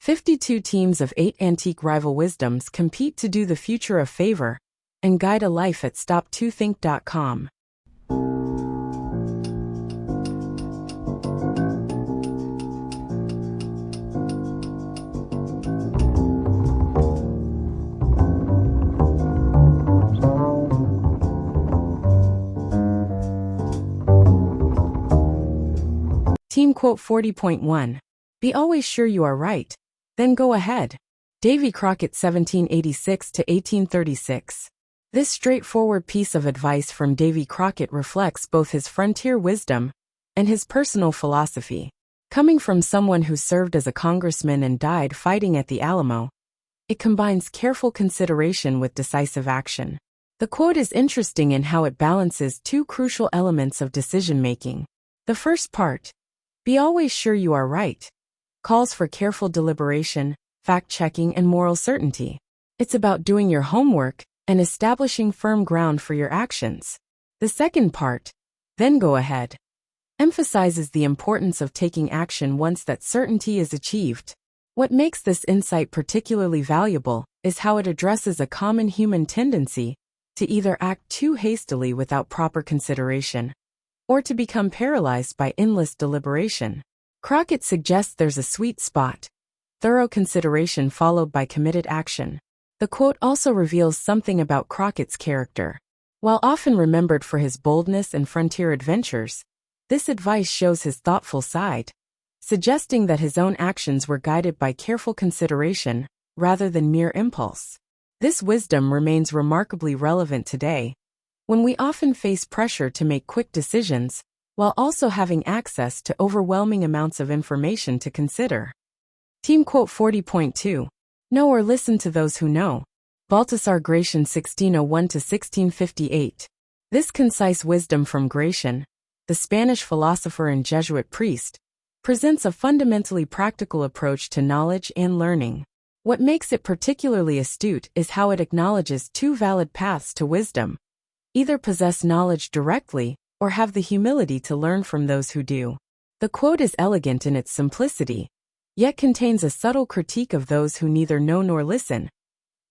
52 teams of 8 antique rival wisdoms compete to do the future a favor and guide a life at stop2think.com. Team quote 40.1. Be always sure you are right. Then go ahead. Davy Crockett 1786 to 1836. This straightforward piece of advice from Davy Crockett reflects both his frontier wisdom and his personal philosophy. Coming from someone who served as a congressman and died fighting at the Alamo, it combines careful consideration with decisive action. The quote is interesting in how it balances two crucial elements of decision-making. The first part, be always sure you are right, calls for careful deliberation, fact-checking, and moral certainty. It's about doing your homework and establishing firm ground for your actions. The second part, then go ahead, emphasizes the importance of taking action once that certainty is achieved. What makes this insight particularly valuable is how it addresses a common human tendency to either act too hastily without proper consideration, or to become paralyzed by endless deliberation. Crockett suggests there's a sweet spot, thorough consideration followed by committed action. The quote also reveals something about Crockett's character. While often remembered for his boldness and frontier adventures, this advice shows his thoughtful side, suggesting that his own actions were guided by careful consideration rather than mere impulse. This wisdom remains remarkably relevant today, when we often face pressure to make quick decisions, while also having access to overwhelming amounts of information to consider. Team quote 40.2. Know or listen to those who know. Baltasar Gracian 1601 to 1658. This concise wisdom from Gracian, the Spanish philosopher and Jesuit priest, presents a fundamentally practical approach to knowledge and learning. What makes it particularly astute is how it acknowledges two valid paths to wisdom: either possess knowledge directly, or have the humility to learn from those who do. The quote is elegant in its simplicity, yet contains a subtle critique of those who neither know nor listen,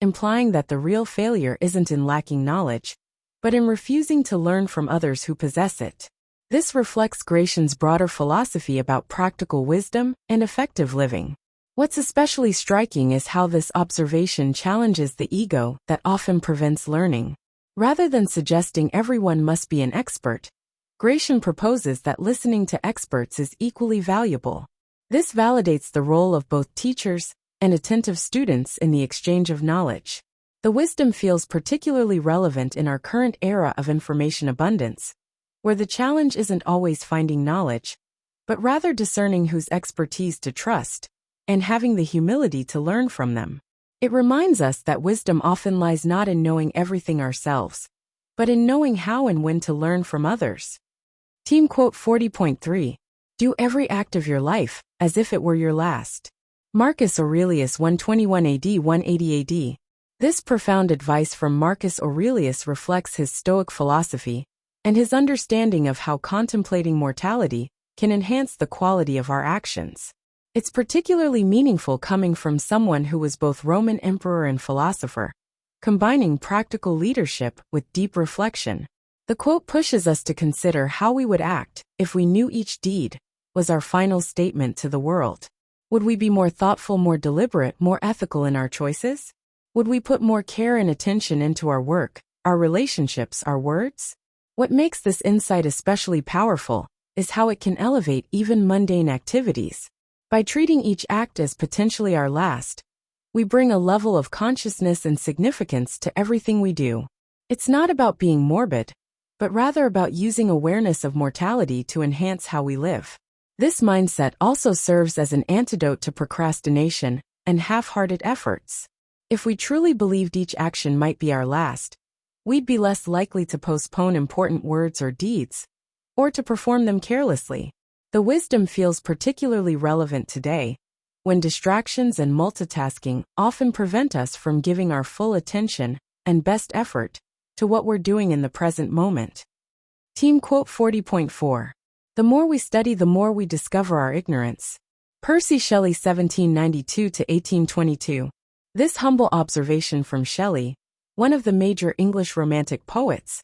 implying that the real failure isn't in lacking knowledge, but in refusing to learn from others who possess it. This reflects Gracian's broader philosophy about practical wisdom and effective living. What's especially striking is how this observation challenges the ego that often prevents learning. Rather than suggesting everyone must be an expert, Gracian proposes that listening to experts is equally valuable. This validates the role of both teachers and attentive students in the exchange of knowledge. The wisdom feels particularly relevant in our current era of information abundance, where the challenge isn't always finding knowledge, but rather discerning whose expertise to trust and having the humility to learn from them. It reminds us that wisdom often lies not in knowing everything ourselves, but in knowing how and when to learn from others. Team quote 40.3. Do every act of your life as if it were your last. Marcus Aurelius 121 AD 180 AD. This profound advice from Marcus Aurelius reflects his Stoic philosophy and his understanding of how contemplating mortality can enhance the quality of our actions. It's particularly meaningful coming from someone who was both Roman emperor and philosopher, combining practical leadership with deep reflection. The quote pushes us to consider how we would act if we knew each deed was our final statement to the world. Would we be more thoughtful, more deliberate, more ethical in our choices? Would we put more care and attention into our work, our relationships, our words? What makes this insight especially powerful is how it can elevate even mundane activities. By treating each act as potentially our last, we bring a level of consciousness and significance to everything we do. It's not about being morbid, but rather about using awareness of mortality to enhance how we live. This mindset also serves as an antidote to procrastination and half-hearted efforts. If we truly believed each action might be our last, we'd be less likely to postpone important words or deeds, or to perform them carelessly. The wisdom feels particularly relevant today, when distractions and multitasking often prevent us from giving our full attention and best effort to what we're doing in the present moment. Team quote 40.4. The more we study, the more we discover our ignorance. Percy Shelley 1792 to 1822. This humble observation from Shelley, one of the major English Romantic poets,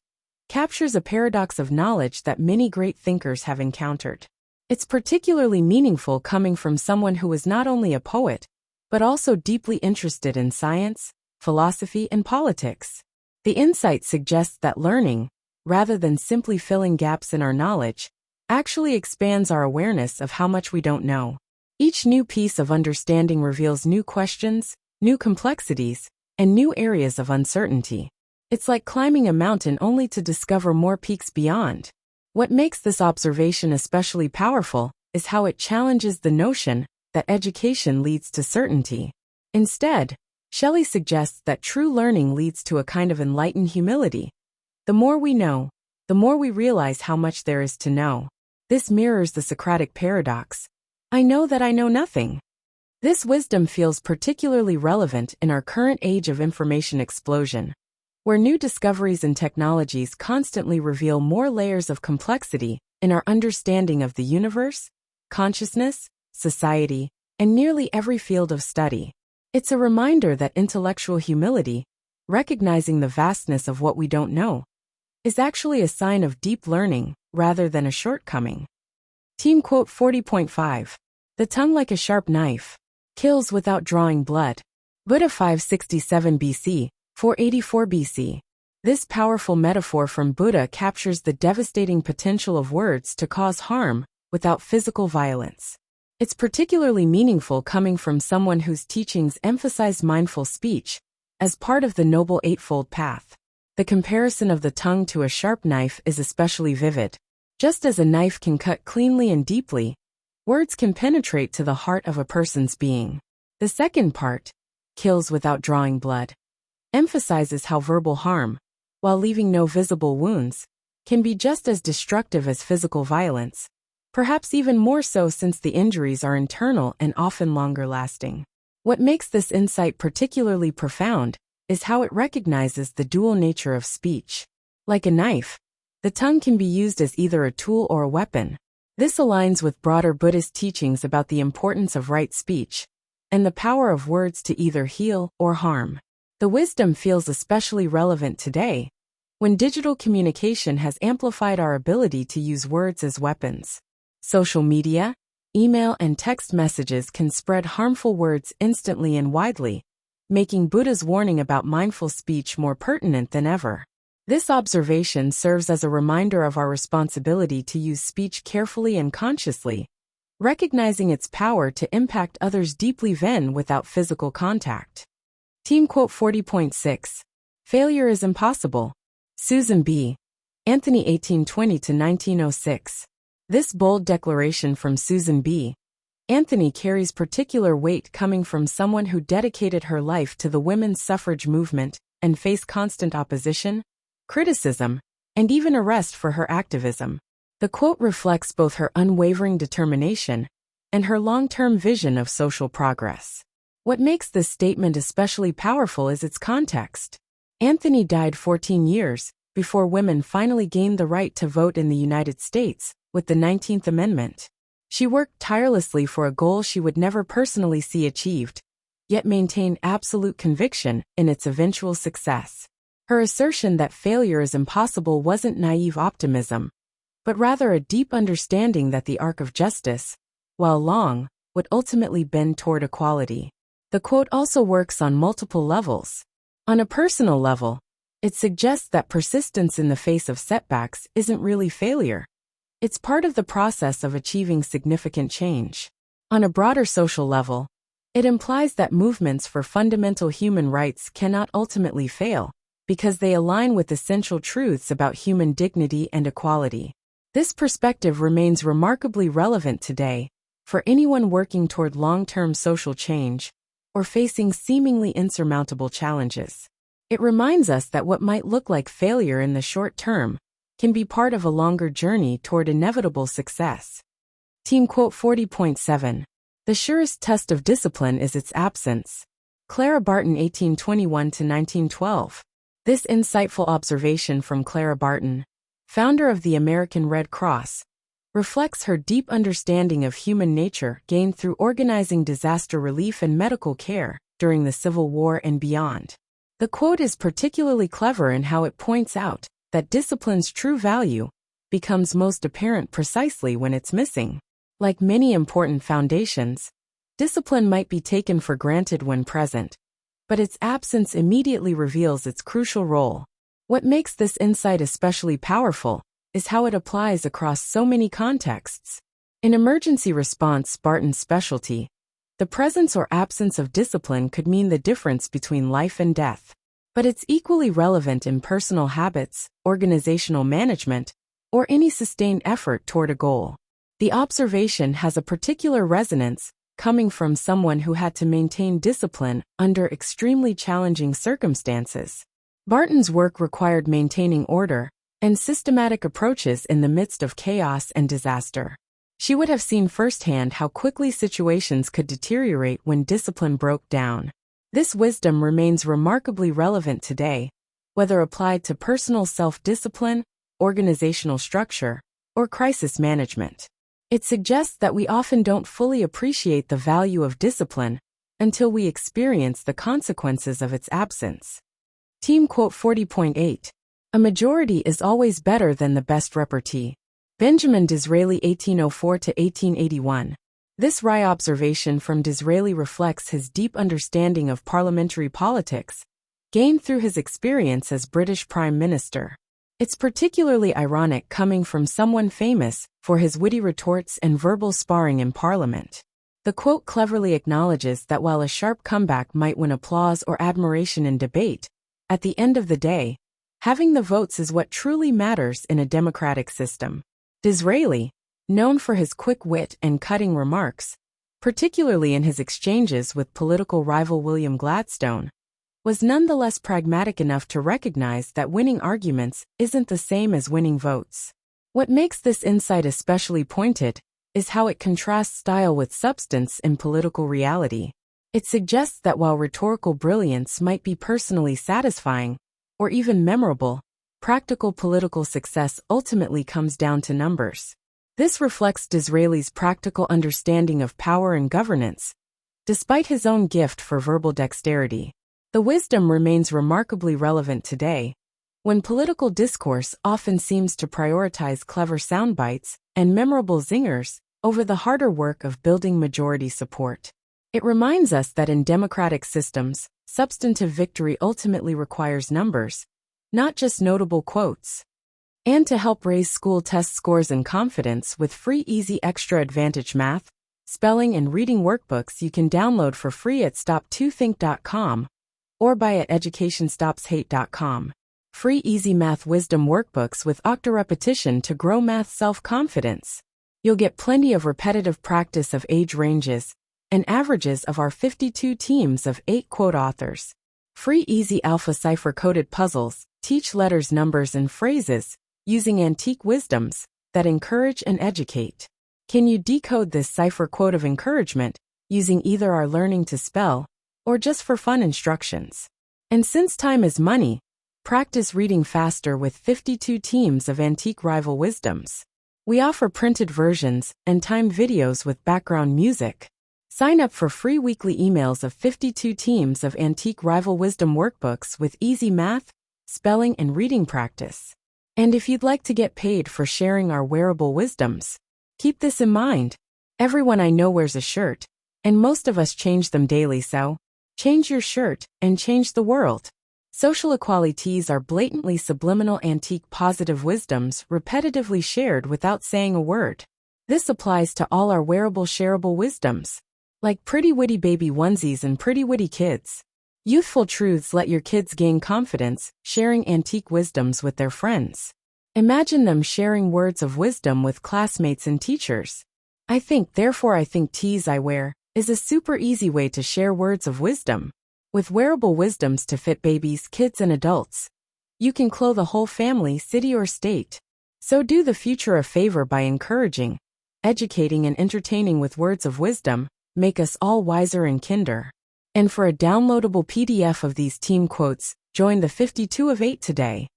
captures a paradox of knowledge that many great thinkers have encountered. It's particularly meaningful coming from someone who was not only a poet, but also deeply interested in science, philosophy, and politics. The insight suggests that learning, rather than simply filling gaps in our knowledge, actually expands our awareness of how much we don't know. Each new piece of understanding reveals new questions, new complexities, and new areas of uncertainty. It's like climbing a mountain only to discover more peaks beyond. What makes this observation especially powerful is how it challenges the notion that education leads to certainty. Instead, Shelley suggests that true learning leads to a kind of enlightened humility. The more we know, the more we realize how much there is to know. This mirrors the Socratic paradox. I know that I know nothing. This wisdom feels particularly relevant in our current age of information explosion, where new discoveries and technologies constantly reveal more layers of complexity in our understanding of the universe, consciousness, society, and nearly every field of study. It's a reminder that intellectual humility, recognizing the vastness of what we don't know, is actually a sign of deep learning rather than a shortcoming. Team quote 40.5. The tongue like a sharp knife, kills without drawing blood. Buddha 567 BC, 484 BC. This powerful metaphor from Buddha captures the devastating potential of words to cause harm without physical violence. It's particularly meaningful coming from someone whose teachings emphasize mindful speech as part of the Noble Eightfold Path. The comparison of the tongue to a sharp knife is especially vivid. Just as a knife can cut cleanly and deeply, words can penetrate to the heart of a person's being. The second part, kills without drawing blood, emphasizes how verbal harm, while leaving no visible wounds, can be just as destructive as physical violence, perhaps even more so since the injuries are internal and often longer lasting. What makes this insight particularly profound is how it recognizes the dual nature of speech. Like a knife, the tongue can be used as either a tool or a weapon. This aligns with broader Buddhist teachings about the importance of right speech and the power of words to either heal or harm. The wisdom feels especially relevant today, when digital communication has amplified our ability to use words as weapons. Social media, email, and text messages can spread harmful words instantly and widely, making Buddha's warning about mindful speech more pertinent than ever. This observation serves as a reminder of our responsibility to use speech carefully and consciously, recognizing its power to impact others deeply even without physical contact. Team quote 40.6. Failure is impossible. Susan B. Anthony 1820 to 1906. This bold declaration from Susan B. Anthony carries particular weight coming from someone who dedicated her life to the women's suffrage movement and faced constant opposition, criticism, and even arrest for her activism. The quote reflects both her unwavering determination and her long-term vision of social progress. What makes this statement especially powerful is its context. Anthony died 14 years before women finally gained the right to vote in the United States with the 19th Amendment. She worked tirelessly for a goal she would never personally see achieved, yet maintained absolute conviction in its eventual success. Her assertion that failure is impossible wasn't naive optimism, but rather a deep understanding that the arc of justice, while long, would ultimately bend toward equality. The quote also works on multiple levels. On a personal level, it suggests that persistence in the face of setbacks isn't really failure. It's part of the process of achieving significant change. On a broader social level, it implies that movements for fundamental human rights cannot ultimately fail, because they align with essential truths about human dignity and equality. This perspective remains remarkably relevant today for anyone working toward long-term social change or facing seemingly insurmountable challenges. It reminds us that what might look like failure in the short term can be part of a longer journey toward inevitable success. Team quote 40.7. The surest test of discipline is its absence. Clara Barton 1821 to 1912. This insightful observation from Clara Barton, founder of the American Red Cross, reflects her deep understanding of human nature gained through organizing disaster relief and medical care during the Civil War and beyond. The quote is particularly clever in how it points out that discipline's true value becomes most apparent precisely when it's missing. Like many important foundations, discipline might be taken for granted when present, but its absence immediately reveals its crucial role. What makes this insight especially powerful is how it applies across so many contexts. In emergency response, Barton's specialty, the presence or absence of discipline could mean the difference between life and death. But it's equally relevant in personal habits, organizational management, or any sustained effort toward a goal. The observation has a particular resonance coming from someone who had to maintain discipline under extremely challenging circumstances. Barton's work required maintaining order and systematic approaches in the midst of chaos and disaster. She would have seen firsthand how quickly situations could deteriorate when discipline broke down. This wisdom remains remarkably relevant today, whether applied to personal self-discipline, organizational structure, or crisis management. It suggests that we often don't fully appreciate the value of discipline until we experience the consequences of its absence. Team quote 40.8. A majority is always better than the best repartee. Benjamin Disraeli 1804–1881. This wry observation from Disraeli reflects his deep understanding of parliamentary politics, gained through his experience as British Prime Minister. It's particularly ironic coming from someone famous for his witty retorts and verbal sparring in Parliament. The quote cleverly acknowledges that while a sharp comeback might win applause or admiration in debate, at the end of the day, having the votes is what truly matters in a democratic system. Disraeli, known for his quick wit and cutting remarks, particularly in his exchanges with political rival William Gladstone, was nonetheless pragmatic enough to recognize that winning arguments isn't the same as winning votes. What makes this insight especially pointed is how it contrasts style with substance in political reality. It suggests that while rhetorical brilliance might be personally satisfying, or even memorable, practical political success ultimately comes down to numbers. This reflects Disraeli's practical understanding of power and governance, despite his own gift for verbal dexterity. The wisdom remains remarkably relevant today, when political discourse often seems to prioritize clever soundbites and memorable zingers over the harder work of building majority support. It reminds us that in democratic systems, substantive victory ultimately requires numbers, not just notable quotes. And to help raise school test scores and confidence with free easy extra advantage math, spelling and reading workbooks you can download for free at stop2think.com or buy at educationstopshate.com. Free easy math wisdom workbooks with octa repetition to grow math self-confidence. You'll get plenty of repetitive practice of age ranges and averages of our 52 teams of 8 quote authors. Free easy alpha cipher-coded puzzles teach letters, numbers, and phrases using antique wisdoms that encourage and educate. Can you decode this cipher quote of encouragement using either our learning to spell or just for fun instructions? And since time is money, practice reading faster with 52 teams of antique rival wisdoms. We offer printed versions and timed videos with background music. Sign up for free weekly emails of 52 teams of antique rival wisdom workbooks with easy math, spelling, and reading practice. And if you'd like to get paid for sharing our wearable wisdoms, keep this in mind. Everyone I know wears a shirt, and most of us change them daily, so change your shirt and change the world. Social equalities are blatantly subliminal antique positive wisdoms repetitively shared without saying a word. This applies to all our wearable shareable wisdoms, like pretty witty baby onesies and pretty witty kids. Youthful truths let your kids gain confidence, sharing antique wisdoms with their friends. Imagine them sharing words of wisdom with classmates and teachers. I think, therefore I think tees I wear is a super easy way to share words of wisdom. With wearable wisdoms to fit babies, kids, and adults, you can clothe a whole family, city, or state. So do the future a favor by encouraging, educating, and entertaining with words of wisdom. Make us all wiser and kinder. And for a downloadable PDF of these team quotes, join the 52 of 8 today.